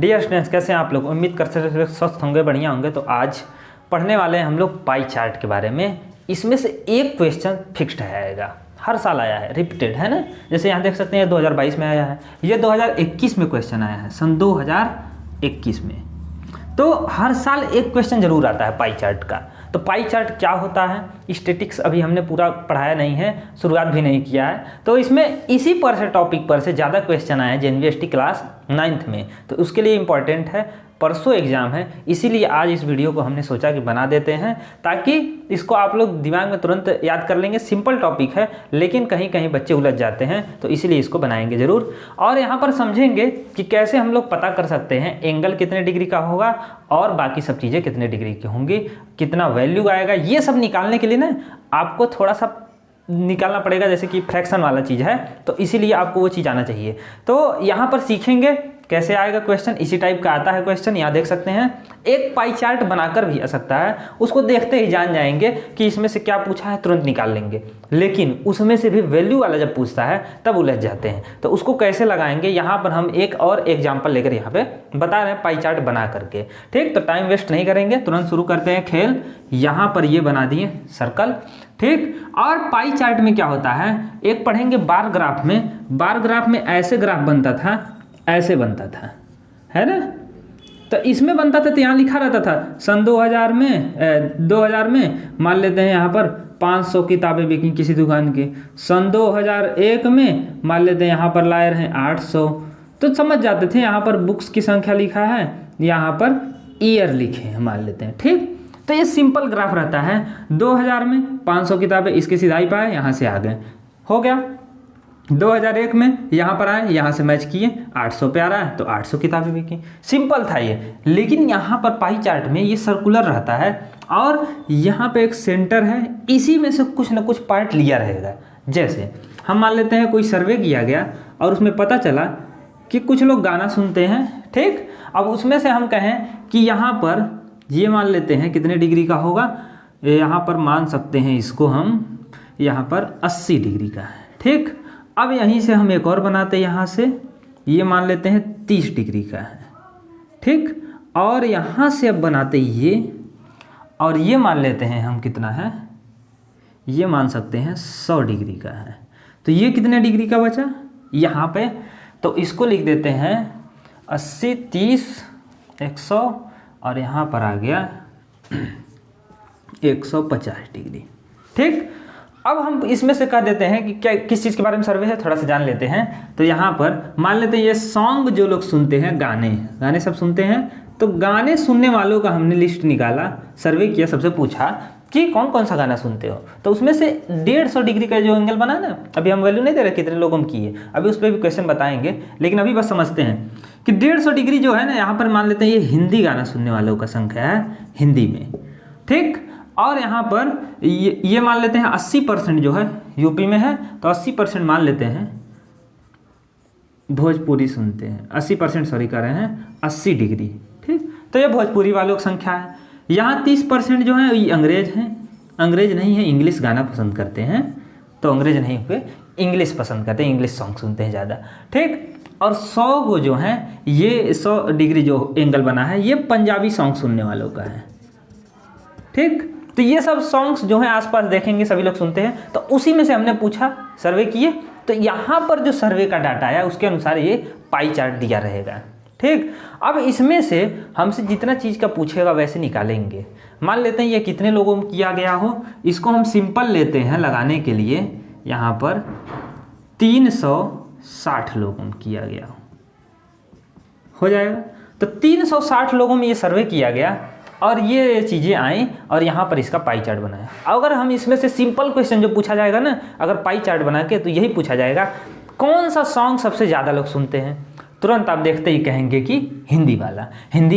Dear students, कैसे हैं आप लोग? उम्मीद करते हैं स्वस्थ होंगे, बढ़िया होंगे। तो आज पढ़ने वाले हैं हम लोग पाई चार्ट के बारे में। इसमें से एक क्वेश्चन फिक्स्ड आएगा, हर साल आया है, रिपीटेड है ना। जैसे यहाँ देख सकते हैं 2022 में आया है, ये 2021 में क्वेश्चन आया है, सन 2021 में। तो हर साल एक क्वेश्चन जरूर आता है पाई चार्ट का। तो पाई चार्ट क्या होता है, स्टैटिक्स अभी हमने पूरा पढ़ाया नहीं है, शुरुआत भी नहीं किया है। तो इसमें इसी पर से टॉपिक पर से ज़्यादा क्वेश्चन आए हैं जेएनवीएसटी क्लास 9th में, तो उसके लिए इम्पॉर्टेंट है। परसों एग्जाम है, इसीलिए आज इस वीडियो को हमने सोचा कि बना देते हैं, ताकि इसको आप लोग दिमाग में तुरंत याद कर लेंगे। सिंपल टॉपिक है, लेकिन कहीं कहीं बच्चे उलझ जाते हैं, तो इसीलिए इसको बनाएंगे ज़रूर। और यहाँ पर समझेंगे कि कैसे हम लोग पता कर सकते हैं एंगल कितने डिग्री का होगा और बाकी सब चीज़ें कितने डिग्री की होंगी, कितना वैल्यू आएगा। ये सब निकालने के लिए ना आपको थोड़ा सा निकालना पड़ेगा, जैसे कि फ्रैक्शन वाला चीज़ है, तो इसीलिए आपको वो चीज़ आना चाहिए। तो यहाँ पर सीखेंगे कैसे आएगा क्वेश्चन। इसी टाइप का आता है क्वेश्चन, यहाँ देख सकते हैं। एक पाई चार्ट बनाकर भी आ सकता है, उसको देखते ही जान जाएंगे कि इसमें से क्या पूछा है, तुरंत निकाल लेंगे। लेकिन उसमें से भी वैल्यू वाला जब पूछता है तब उलझ जाते हैं। तो उसको कैसे लगाएंगे, यहाँ पर हम एक और एग्जाम्पल लेकर यहाँ पे बता रहे हैं पाई चार्ट बना करके। ठीक, तो टाइम वेस्ट नहीं करेंगे, तुरंत शुरू करते हैं खेल। यहाँ पर ये बना दिए सर्कल, ठीक। और पाई चार्ट में क्या होता है, एक पढ़ेंगे बार ग्राफ में। बार ग्राफ में ऐसे ग्राफ बनता था, ऐसे बनता था, है ना। तो इसमें बनता था तो यहाँ लिखा रहता था सन 2000 में मान लेते हैं यहाँ पर 500 किताबें बिकी किसी दुकान की। सन 2001 में मान लेते हैं यहाँ पर लाए रहे 800। तो समझ जाते थे यहाँ पर बुक्स की संख्या लिखा है, यहाँ पर ईयर लिखे हैं मान लेते हैं, ठीक। तो ये सिंपल ग्राफ रहता है। 2000 में 500 किताबें, इसके सीधाई पाए, यहाँ से आ गए, हो गया। 2001 में यहाँ पर आए, यहाँ से मैच किए, 800 पे आ रहा है तो 800 किताबें बिकी। सिंपल था ये। लेकिन यहाँ पर पाई चार्ट में ये सर्कुलर रहता है और यहाँ पे एक सेंटर है, इसी में से कुछ ना कुछ पार्ट लिया रहेगा। जैसे हम मान लेते हैं कोई सर्वे किया गया और उसमें पता चला कि कुछ लोग गाना सुनते हैं, ठीक। अब उसमें से हम कहें कि यहाँ पर ये मान लेते हैं कितने डिग्री का होगा, यहाँ पर मान सकते हैं इसको हम, यहाँ पर 80 डिग्री का है, ठीक। अब यहीं से हम एक और बनाते हैं, यहाँ से ये मान लेते हैं 30 डिग्री का है, ठीक। और यहाँ से अब बनाते ये, और ये मान लेते हैं हम कितना है, ये मान सकते हैं 100 डिग्री का है। तो ये कितने डिग्री का बचा यहाँ पे, तो इसको लिख देते हैं 80, 30, 100 और यहाँ पर आ गया 150 डिग्री, ठीक। अब हम इसमें से कह देते हैं कि क्या किस चीज़ के बारे में सर्वे है, थोड़ा सा जान लेते हैं। तो यहाँ पर मान लेते हैं ये सॉन्ग जो लोग सुनते हैं, गाने सब सुनते हैं, तो गाने सुनने वालों का हमने लिस्ट निकाला, सर्वे किया, सबसे पूछा कि कौन कौन सा गाना सुनते हो। तो उसमें से 150 डिग्री का जो एंगल बना ना, अभी हम वैल्यू नहीं दे रहे कितने लोगों में किए, अभी उस पर भी क्वेश्चन बताएंगे, लेकिन अभी बस समझते हैं कि 150 डिग्री जो है ना, यहाँ पर मान लेते हैं ये हिंदी गाना सुनने वालों का संख्या है हिंदी में, ठीक। और यहाँ पर ये मान लेते हैं 80% जो है यूपी में है, तो 80% मान लेते हैं भोजपुरी सुनते हैं। 80% सॉरी कर रहे हैं 80 डिग्री, ठीक। तो ये भोजपुरी वालों की संख्या है। यहाँ 30% जो है ये अंग्रेज हैं, अंग्रेज नहीं है, इंग्लिश गाना पसंद करते हैं, तो अंग्रेज नहीं हुए, इंग्लिश पसंद करते हैं, इंग्लिश सॉन्ग सुनते हैं ज़्यादा, ठीक। और 100 को जो है, ये 100 डिग्री जो एंगल बना है, ये पंजाबी सॉन्ग सुनने वालों का है, ठीक। तो ये सब सॉन्ग्स जो हैं आसपास देखेंगे सभी लोग सुनते हैं, तो उसी में से हमने पूछा, सर्वे किए, तो यहाँ पर जो सर्वे का डाटा आया उसके अनुसार ये पाई चार्ट दिया रहेगा, ठीक। अब इसमें से हमसे जितना चीज़ का पूछेगा वैसे निकालेंगे। मान लेते हैं ये कितने लोगों में किया गया हो, इसको हम सिंपल लेते हैं लगाने के लिए, यहाँ पर 360 लोगों में किया गया हो जाएगा। तो 360 लोगों में ये सर्वे किया गया और ये चीज़ें आई और यहाँ पर इसका पाई चार्ट बनाया। अगर हम इसमें से सिंपल क्वेश्चन जो पूछा जाएगा ना, अगर पाई चार्ट बना के, तो यही पूछा जाएगा कौन सा सॉन्ग सबसे ज़्यादा लोग सुनते हैं। तुरंत आप देखते ही कहेंगे कि हिंदी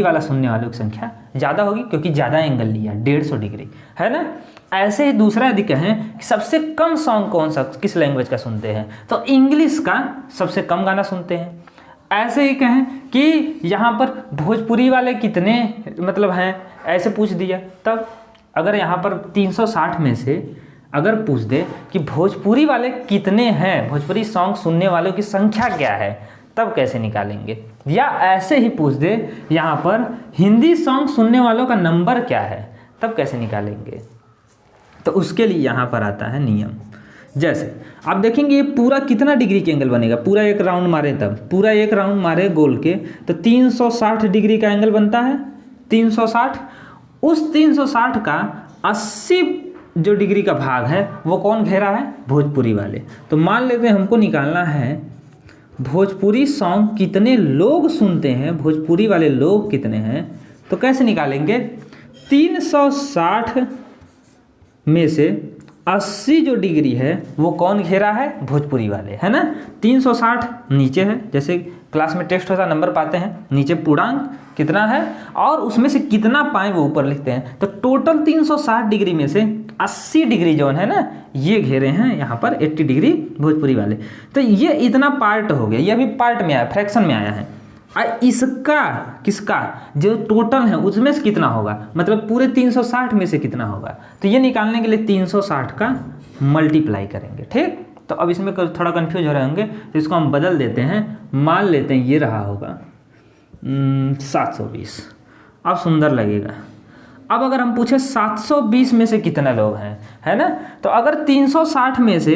वाला सुनने वालों की संख्या ज़्यादा होगी, क्योंकि ज़्यादा एंगल लिया, 150 डिग्री, है ना। ऐसे ही दूसरा यदि कहें कि सबसे कम सॉन्ग कौन सा किस लैंग्वेज का सुनते हैं, तो इंग्लिश का सबसे कम गाना सुनते हैं। ऐसे ही कहें कि यहाँ पर भोजपुरी वाले कितने मतलब हैं, ऐसे पूछ दिया, तब अगर यहाँ पर 360 में से अगर पूछ दे कि भोजपुरी वाले कितने हैं, भोजपुरी सॉन्ग सुनने वालों की संख्या क्या है, तब कैसे निकालेंगे। या ऐसे ही पूछ दे यहाँ पर हिंदी सॉन्ग सुनने वालों का नंबर क्या है, तब कैसे निकालेंगे? तो उसके लिए यहाँ पर आता है नियम। जैसे आप देखेंगे ये पूरा कितना डिग्री के एंगल बनेगा, पूरा एक राउंड मारे तब, पूरा एक राउंड मारे गोल के तो 360 डिग्री का एंगल बनता है, 360। उस 360 का 80 जो डिग्री का भाग है वो कौन घेरा है? भोजपुरी वाले। तो मान लेते हैं हमको निकालना है भोजपुरी सॉन्ग कितने लोग सुनते हैं, भोजपुरी वाले लोग कितने हैं। तो कैसे निकालेंगे? 360 में से 80 जो डिग्री है वो कौन घेरा है? भोजपुरी वाले, है ना। 360 नीचे है, जैसे क्लास में टेस्ट होता है नंबर पाते हैं, नीचे पूर्णांक कितना है और उसमें से कितना पाएं वो ऊपर लिखते हैं। तो टोटल 360 डिग्री में से 80 डिग्री जो है ना ये घेरे हैं यहाँ पर 80 डिग्री भोजपुरी वाले। तो ये इतना पार्ट हो गया, ये अभी पार्ट में आया, फ्रैक्शन में आया है। इसका किसका जो टोटल है उसमें से कितना होगा, मतलब पूरे 360 में से कितना होगा। तो ये निकालने के लिए 360 का मल्टीप्लाई करेंगे, ठीक। तो अब इसमें थोड़ा कंफ्यूज हो रहे होंगे तो इसको हम बदल देते हैं, मान लेते हैं ये रहा होगा 720। अब सुंदर लगेगा। अब अगर हम पूछे 720 में से कितने लोग हैं, है ना, तो अगर 360 में से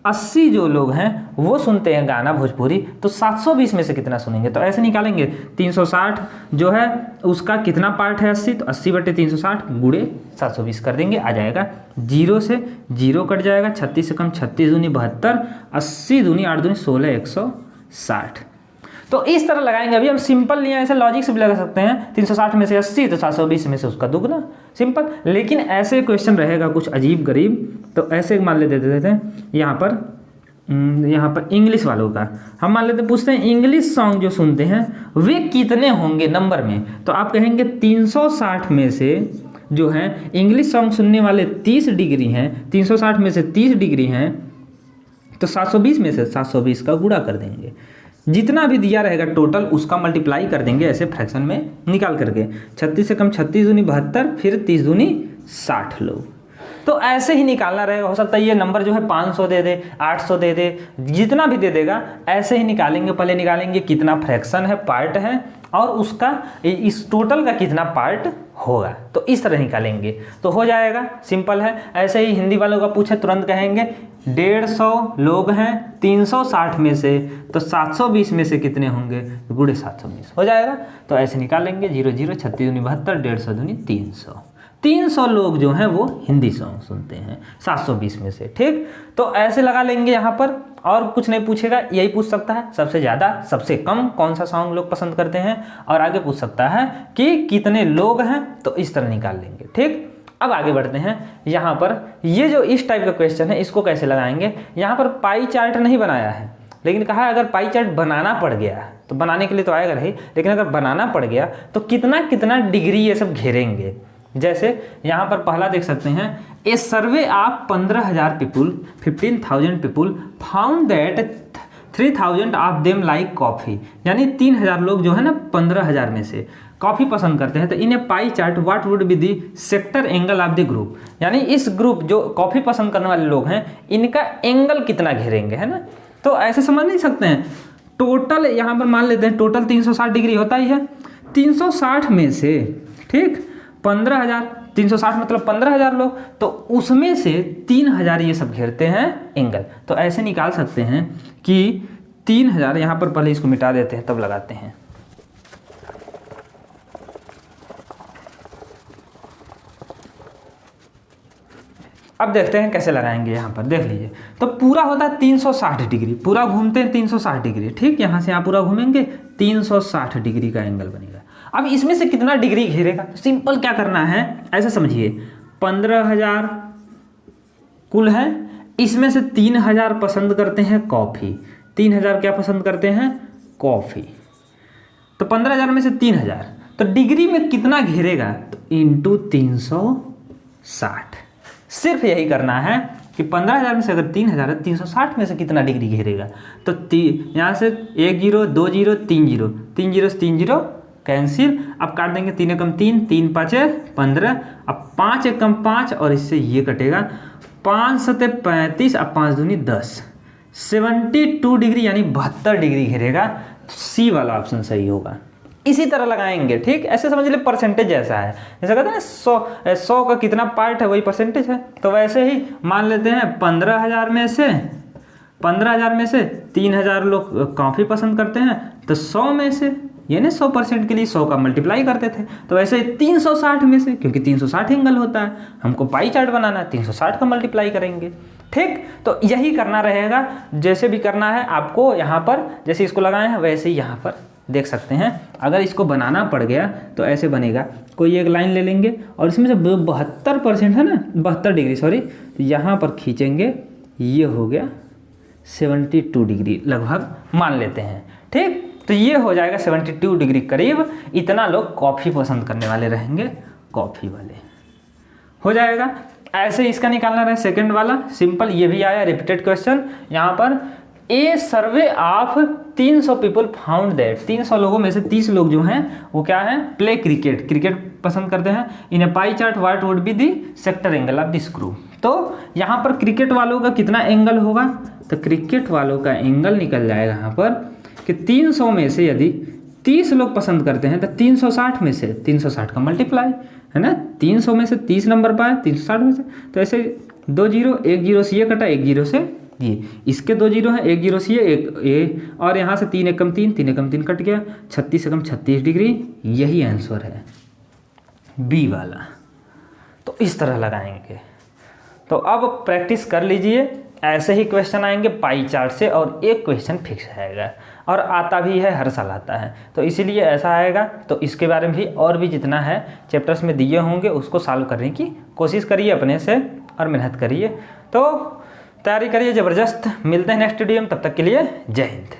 80 जो लोग हैं वो सुनते हैं गाना भोजपुरी, तो 720 में से कितना सुनेंगे। तो ऐसे निकालेंगे 360 जो है उसका कितना पार्ट है 80, तो 80/360 गुणे 720 कर देंगे, आ जाएगा 0 से 0 कट जाएगा, 36 से कम 36 दूनी 72, 80 दूनी 8 दूनी 16, 160। तो इस तरह लगाएंगे। अभी हम सिंपल नहीं है, ऐसे लॉजिक से भी लगा सकते हैं। 360 में से 80 तो 720 में से उसका दुगना, सिंपल। लेकिन ऐसे क्वेश्चन रहेगा कुछ अजीब गरीब, तो ऐसे मान लेते देते हैं यहाँ पर इंग्लिश वालों का हम मान लेते पूछते हैं इंग्लिश सॉन्ग जो सुनते हैं वे कितने होंगे नंबर में। तो आप कहेंगे 360 में से जो है इंग्लिश सॉन्ग सुनने वाले 30 डिग्री हैं, 360 में से 30 डिग्री हैं, तो 720 में से 720 का गुणा कर देंगे। जितना भी दिया रहेगा टोटल उसका मल्टीप्लाई कर देंगे ऐसे फ्रैक्शन में निकाल करके। 36 से कम 36 दूनी 72, फिर 30 दूनी 60 लोग। तो ऐसे ही निकालना रहेगा। हो सकता है ये नंबर जो है 500 दे दे, 800 दे दे, जितना भी दे देगा ऐसे ही निकालेंगे। पहले निकालेंगे कितना फ्रैक्शन है, पार्ट है, और उसका इस टोटल का कितना पार्ट होगा, तो इस तरह निकालेंगे तो हो जाएगा, सिंपल है। ऐसे ही हिंदी वालों का पूछे तुरंत कहेंगे 150 लोग हैं 360 में से, तो 720 में से कितने होंगे, गुणे 720 हो जाएगा। तो ऐसे निकालेंगे 0 0 36 दूनी 72, 150 दूनी 300। 300 लोग जो हैं वो हिंदी सॉन्ग सुनते हैं 720 में से, ठीक। तो ऐसे लगा लेंगे यहाँ पर, और कुछ नहीं पूछेगा, यही पूछ सकता है सबसे ज़्यादा सबसे कम कौन सा सॉन्ग लोग पसंद करते हैं, और आगे पूछ सकता है कि कितने लोग हैं, तो इस तरह निकाल लेंगे, ठीक। अब आगे बढ़ते हैं। यहाँ पर ये जो इस टाइप का क्वेश्चन है इसको कैसे लगाएंगे। यहाँ पर पाई चार्ट नहीं बनाया है, लेकिन कहा अगर पाई चार्ट बनाना पड़ गया तो बनाने के लिए तो आएगा नहीं, लेकिन अगर बनाना पड़ गया तो कितना कितना डिग्री ये सब घेरेंगे। जैसे यहाँ पर पहला देख सकते हैं, a survey of 15,000 people 15,000 people found that 3,000 of them like coffee, यानी 3,000 लोग जो है ना 15,000 में से कॉफ़ी पसंद करते हैं। तो इन्हें पाई chart what would be the sector angle of the group, यानी इस ग्रुप जो कॉफ़ी पसंद करने वाले लोग हैं इनका एंगल कितना घेरेंगे, है ना। तो ऐसे समझ नहीं सकते हैं। टोटल यहाँ पर मान लेते हैं टोटल 360 डिग्री होता ही है, 360 में से, ठीक, 15,000, 360 मतलब 15,000 लोग, तो उसमें से 3,000 ये सब घेरते हैं एंगल। तो ऐसे निकाल सकते हैं कि 3,000, यहाँ पर पहले इसको मिटा देते हैं तब लगाते हैं। अब देखते हैं कैसे लगाएंगे। यहाँ पर देख लीजिए, तो पूरा होता है 360 डिग्री, पूरा घूमते हैं 360 डिग्री, ठीक। यहाँ से यहाँ पूरा घूमेंगे 360 डिग्री का एंगल बनेगा। अब इसमें से कितना डिग्री घेरेगा, तो सिंपल क्या करना है, ऐसे समझिए 15,000 कुल है, इसमें से 3,000 पसंद करते हैं कॉफ़ी, 3,000 क्या पसंद करते हैं, कॉफ़ी। तो 15,000 में से 3,000, तो डिग्री में कितना घेरेगा, तो इंटू 360। सिर्फ यही करना है कि 15,000 में से अगर 3,000 है, 360 में से कितना डिग्री घेरेगा। तो यहाँ से 1 0 2 0 3 0, 3 0 से 3 0 कैंसिल। अब काट देंगे 3 एकम 3, 3 5 15, अब 5 एकम 5, और इससे ये कटेगा 5 7 35, अब 5 दूनी 10, 72 डिग्री यानी 72 डिग्री घेरेगा सी वाला ऑप्शन सही होगा। इसी तरह लगाएंगे, ठीक, ऐसे समझ ले परसेंटेज ऐसा है, जैसे कहते हैं ना 100 का कितना पार्ट है वही परसेंटेज है। तो वैसे ही मान लेते हैं 15,000 में से 3,000 लोग कॉफ़ी पसंद करते हैं, तो 100 में से यानी 100% के लिए 100 का मल्टीप्लाई करते थे। तो वैसे 360 में से, क्योंकि 360 एंगल होता है, हमको पाई चार्ट बनाना है, 360 का मल्टीप्लाई करेंगे, ठीक। तो यही करना रहेगा, जैसे भी करना है आपको। यहाँ पर जैसे इसको लगाए हैं वैसे ही यहाँ पर देख सकते हैं। अगर इसको बनाना पड़ गया तो ऐसे बनेगा, कोई एक लाइन ले लेंगे और इसमें से 72% है ना, 72 डिग्री सॉरी, तो यहाँ पर खींचेंगे, ये हो गया 72 डिग्री लगभग मान लेते हैं, ठीक। तो ये हो जाएगा 72 डिग्री करीब, इतना लोग कॉफ़ी पसंद करने वाले रहेंगे, कॉफ़ी वाले हो जाएगा। ऐसे इसका निकालना रहे सेकंड वाला, सिंपल, ये भी आया रिपीटेड क्वेश्चन। यहाँ पर a survey of 300 people found that, 300 लोगों में से 30 लोग जो हैं वो क्या है, प्ले क्रिकेट पसंद करते हैं। In a pie chart what would be the sector angle of the screw. तो यहाँ पर क्रिकेट वालों का कितना एंगल होगा, तो क्रिकेट वालों का एंगल निकल जाएगा यहाँ पर कि 300 में से यदि 30 लोग पसंद करते हैं तो 360 में से 360 का मल्टीप्लाई है ना, 300 में से 30 नंबर पाए 360 में से, तो ऐसे 2 जीरो, 1 जीरो से ये कटा, 1 जीरो से ये, इसके 2 जीरो हैं, 1 जीरो से ये, एक ए, और यहाँ से 3 एकम 3, 3 एकम 3 कट गया, 36 एकम 36 डिग्री, यही आंसर है बी वाला। तो इस तरह लगाएंगे। तो अब प्रैक्टिस कर लीजिए, ऐसे ही क्वेश्चन आएंगे पाई चार्ट से, और एक क्वेश्चन फिक्स आएगा, और आता भी है, हर साल आता है, तो इसीलिए ऐसा आएगा। तो इसके बारे में भी और भी जितना है चैप्टर्स में दिए होंगे उसको सॉल्व करने की कोशिश करिए अपने से, और मेहनत करिए। तो तैयारी करिए ज़बरदस्त। मिलते हैं नेक्स्ट वीडियो में, तब तक के लिए जय हिंद।